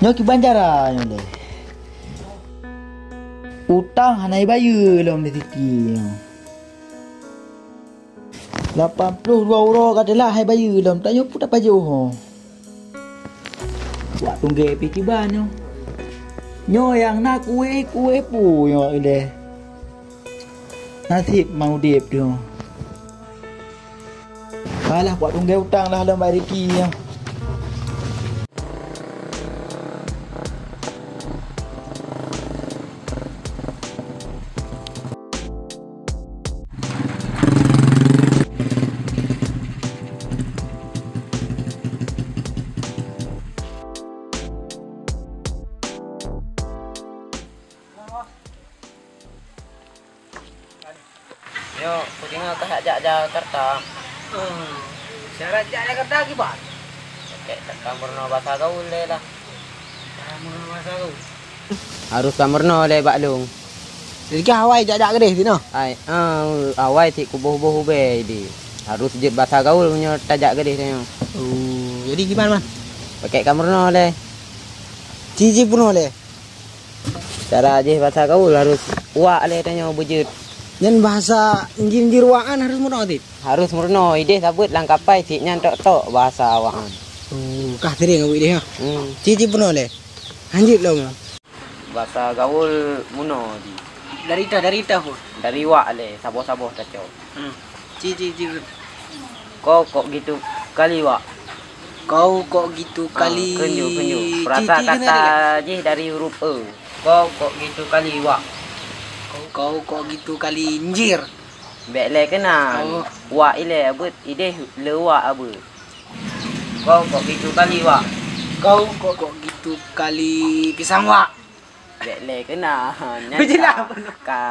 Nyoki banjara nyole. Utang hanai bayu lom di tiki. 82 euro katalah hai bayu lom tak nyopu tak paju ho. Buat tunggu pi kiban nyo. Nyo yang nak kuih pu nyo ile. Nasib mau dip dia. Kalah buat tunggu hutang lah dalam bayar riki yang. Yo, aku tengok kau ajak Jakarta. Syarat Jakarta gimana? Kayak kamurno bahasa gaul le lah. Kamu masa kau. Harus kamurno le baklung. Jadi ke Hawaii jak gede sini. Ai, awai ti kubuh-buh be di. Harus jet bahasa gaul punya tajak gede tanya. Oh, jadi gimana, Man? Pakai kamurno le. Cici pun boleh. Cara je bahasa gaul harus wak le tanya bujut. Dan bahasa injil ruangan harus menaati. Harus murno ide sabut langkapai siknya tok bahasa awaan. Oh, kah tering aku ide ha. Cici pun boleh. Anjir lo, Man. Bahasa gaul muno di. Dari tahu. Dari wak le sabo-sabo taco. Cici. Kau kok gitu kali wak. Kau kok gitu kali. Kenyu. Perasa kata je dari huruf e. Kau kok gitu kali wak. Kau kok gitu kali injir. Bek le kena. Oh. Wak ile abut ide le wak abut. Kau kok gitu kali wak. Kau kok gitu kali pisang wak. Bek le kena. Berjelas apa? Ka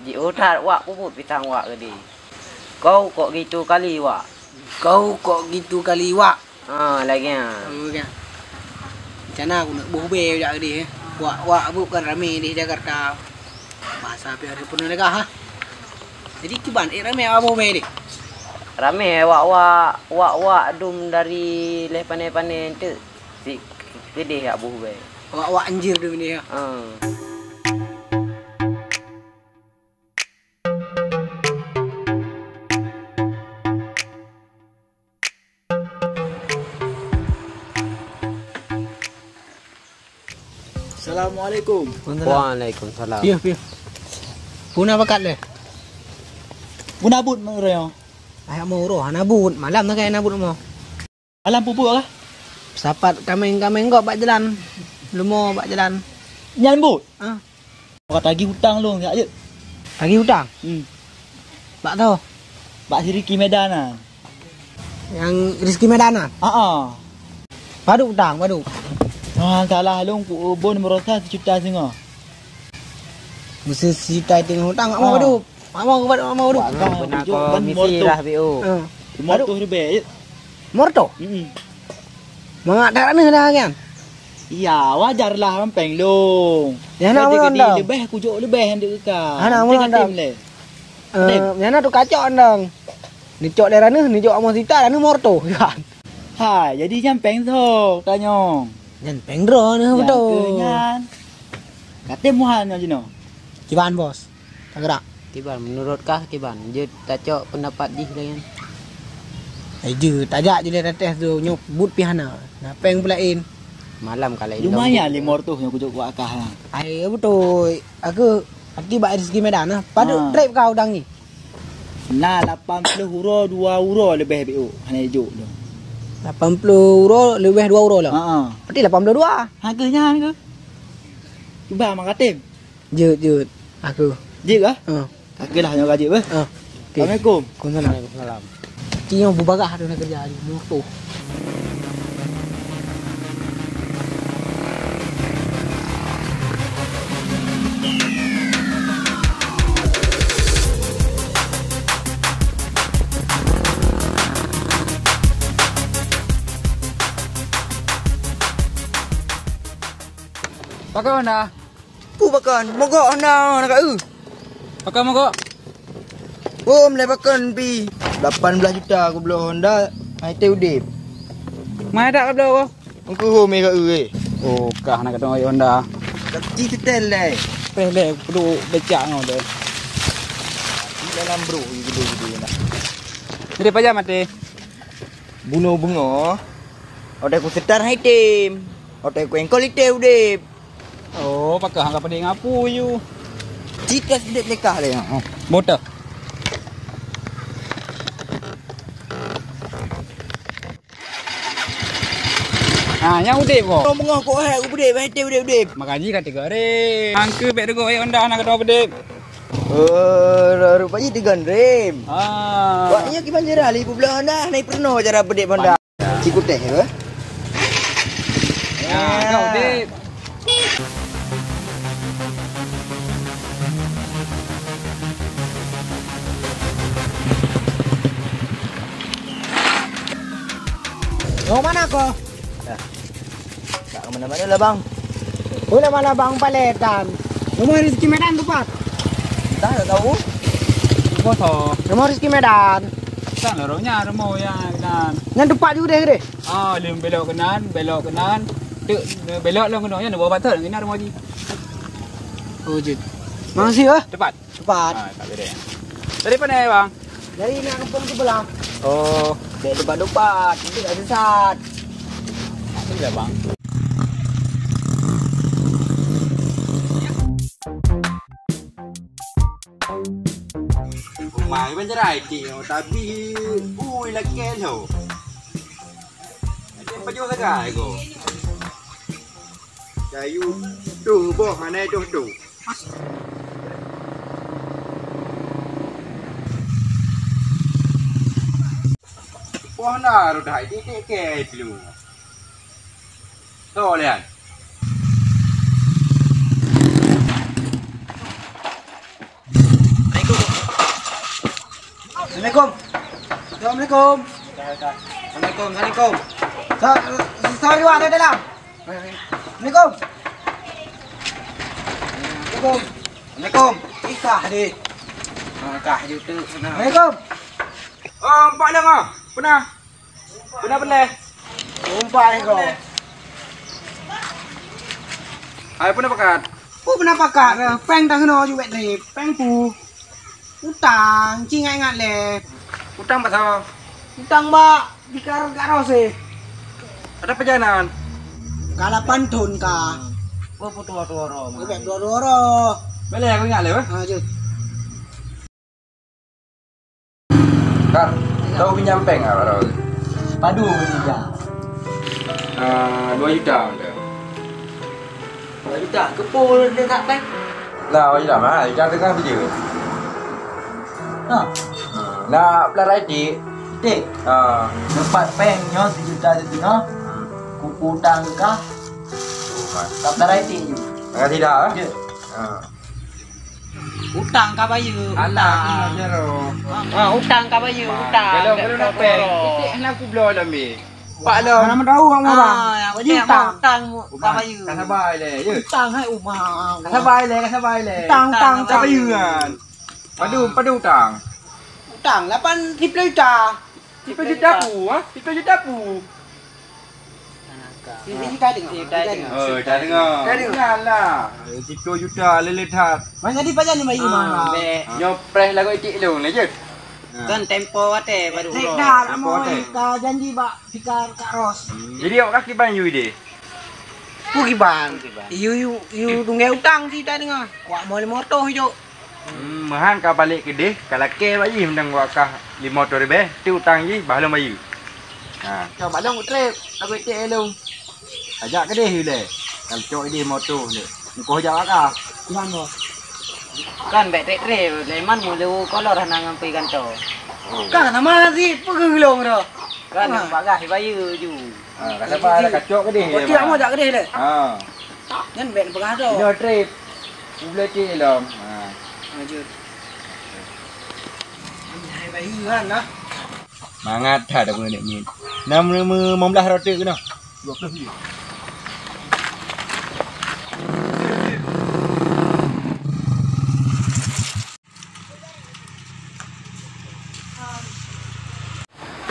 di otak wak puput pisang wak gede. Kau kok gitu kali wak. Kau kok gitu kali wak. Lagi Kan. Macam mana aku nak bobe jak dia. Wak bukan ramai di Jakarta. Bahasa pi ada penuh negah ha. Jadi kiban ramai apa bobe ni? rame wak dum dari le pane-pane tu. Si gede ya buh be. Wak anjir tu ni ha. Assalamualaikum. Waalaikumsalam. Piah. Puna bakat le. Pun abut mereo. Ayah mau roh nabut malam tak kaya nabut mau. Alam pupuk lah. Sapat kameng kok bak jalan. Lumo bak jalan. Nyambut. Ah. Orang tagih hutang lu enggak je. Lagi hutang. Bak tahu. Bak Siriki Medan ah. Yang Rizki Medana. Padu hutang, padu. Salah long ku bon merosa sejuta setengah. Mesti si tai tengah hutang mau padu. Mau padu. Benar kau misi lah BO. Morto lebih. Morto. Mangak dak mana dah kan? Iya, wajar lah rampeng long. Ya nak mau anda. Lebih kujuk lebih hendak ka. Ana mau anda. Yana tu kacau andang. Ni cok daerah ni cok amo sita ni morto kan. Hai, jadi nyampeng tu tanyong. Nyan pengdro ni betul. Nyan. Kata muhan aja no. Kiban bos. Tak gerak. Kiban menurut kah kiban? Je tacok pendapat di lain. Je tajak je dia tes tu nyop but pihana. Nak peng pulain. Malam kali lumayan limor tu yang kujuk buat akah lah. Ai betul. Aku hati bak Rizki Medan lah. Padu trip kau udang ni. Nah 80 euro 2 euro lebih BO. Hanya juk tu. 80 euro lebih 2 euro lah. Berarti 82. Harganya ke? Cuba mak katim. Je. Aku. Je ke? Okeylah nyok gaji apa? Assalamualaikum. Waalaikumsalam. Cing yang bubagah tu nak kerja di motor. Pakai mana? Bakan, mogok anda nak ke? Pakai mogok. Le bakan pi 18 juta aku belum Honda. Hai teh udip. Mai dak ke belakang? Aku home ke Oh, kah nak kata ayo Honda. Kecil setel lah. Pele perlu becak ngau deh. Dalam bro gitu nak. Ini pajak mati. Bunuh bunga. Otak ku setar hai tim. Otak ku engkol ite udip. Oh, pakah angkat pening ngapu you. Cita sedek lekah le. Motor. Yang udip kok. Bunga kok hai udip hai tim udip. Makaji kata gore. Angke bek dego ai Honda nak kata udip. Rupanya tigan rem. Waknya gimana cara li belah dah naik pernah cara bedek Honda. Cikgu teh ke? Ya, kau udip. Mau mana kau? Tak ke mana-mana lah bang. Boleh mana bang paletan? Rumah Rizky Medan tu Pak. Tak tahu. Foto. Rumah Rizky Medan. Sang lorongnya remo ya kanan. Yang depan juga deh. Lim belok kanan. Tek belok long kenanya nak bawa patut kena remo ji. Oh jid. Makasih ya. Cepat. Cepat. Tak beda. Dari mana bang? Dari nak kampung sebelah. Oh, Dek depan-depan. Nanti tak sesat. sudah bang. Mai bên trái thì tapi ui là kén hổ. Cái bao nhiêu cái gài cô. Cái yu đủ bộ mà này đủ. Qua nào rồi đại đi cái kè luôn. To liền. Assalamualaikum. Assalamualaikum. Assalamualaikum. Sao đi qua đây làm? Assalamualaikum. Assalamualaikum. Ikah đi. Kah je tu. Assalamualaikum. Pak Lang ah. Pernah boleh. Umpa ni kau. Ai pernah pakat? Pun pernah pakai peng dah kena juga ni. Peng pu. Utang, cingai ngat le. Utang pasal Utang ba dikar-karo sih. ada perjalanan. Kalapan ton ka. Kau foto-foto. Bebek dua-dua. Boleh aku ingat leh. Ha je. Kak, kau pinjam peng ah baru. Padu pinjam. 2 juta ada. Tak kepul dekat peng. Lah, 2 juta mah, juta tengah je. Ha. Nak pelarai dik. Dik. Dapat pengnya 1 juta setengah. Kuku tangkah. Tak ada rating je. Agak tidak ah. Je. Utang ka bayu. Alah, jero. Utang ka bayu. Utang. Kalau nak peng, dik nak aku blow dah mi. Pak Long. Mana tahu kamu bang. Utang. Utang ka bayu. Kan sabar le. Je. Utang hai umah. Kan sabar le. Utang Tak payah kan. Padu utang. Utang 8 juta. 10 juta pu ah. 10 juta pu. Ini kita dengar. Dah dengar. Ingatlah. 10 juta leletat. Mana di pajan ni bayu mana? Nyopres lagu itik lu ni je. Kan tempo ate baru Nek ulo. dah mau ka janji ba fikar Kak Ros. Jadi awak kaki ban you ide. Pugi bang. You tunggu utang sih tadi dengar. Wak mau motor hidup. Mahan ka balik ke deh. Kalau ke bayi mendang wak kah 5 motor be. Tu utang je bahalong bayu. Ha, Coba dong trip. Lagu cek lu. ajak ke deh le. Kalau cok ide motor ni. Kau ajak kah? Gimana? Kan bet tre leman mulu kolor hanang ampi kanto. Kan nama sih pergi long dah. Kan bagah bayu ju. Ha, kata apa ada kacok ke deh. Kau tidak mau jak kedai le. Ha. Jangan bet pergi dah. Ino trip. Boleh cik long. Ha. Lanjut. Hai bayi kan dah. Mangat dah dah ni ni. 6 15 rota ke noh. 20 je.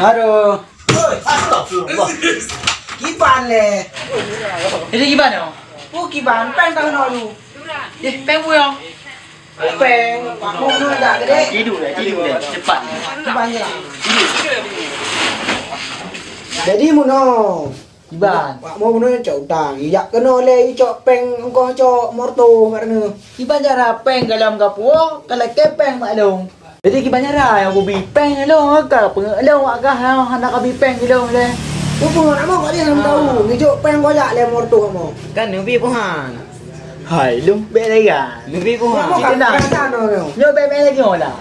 Aduh. Astagfirullah. Kiban le. Jadi gimana? Bu kiban peng tak kena lu. Peng puyo. Peng Pak Mo tu dah gede. Tidur dah, cepat. Kiban je lah. Jadi muno. Kiban. Pak Mo muno cok utang. Iya kena le cok peng engkau cok morto karena. Kiban cara peng dalam kapuo, kalau ke peng maklum. Jadi kiban cara yang ubi peng lo ka pengelo agak hendak kabi peng lo le. Tu pun nak mau kau dia nak tahu. Ni cok peng kau jak le morto kamu. Kan nubi puhan. Hai lung be lagi ah. Nubi Kau puhan. kat sana no. Nyo be lagi lah.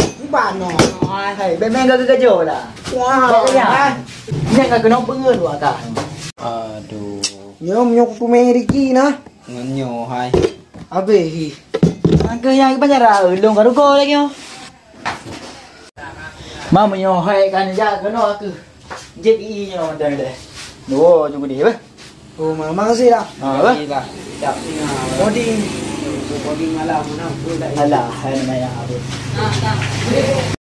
Kiban no. Hai be enggak kejo lah. Wah. Nya enggak kena pengen lu agak. Aduh. Nyom nyok tu meriki nah. Ngenyo hai. Abe hi. Agak yang kiban cara ulung ka ruko lagi yo. Mama nyo hai kan ja kena aku. JPI nyo dah deh. Dua juga dia bah. Oh, makasih dah. Bah. Siap singa. Body. Body malam mana pun dah. Alah, hai maya apa.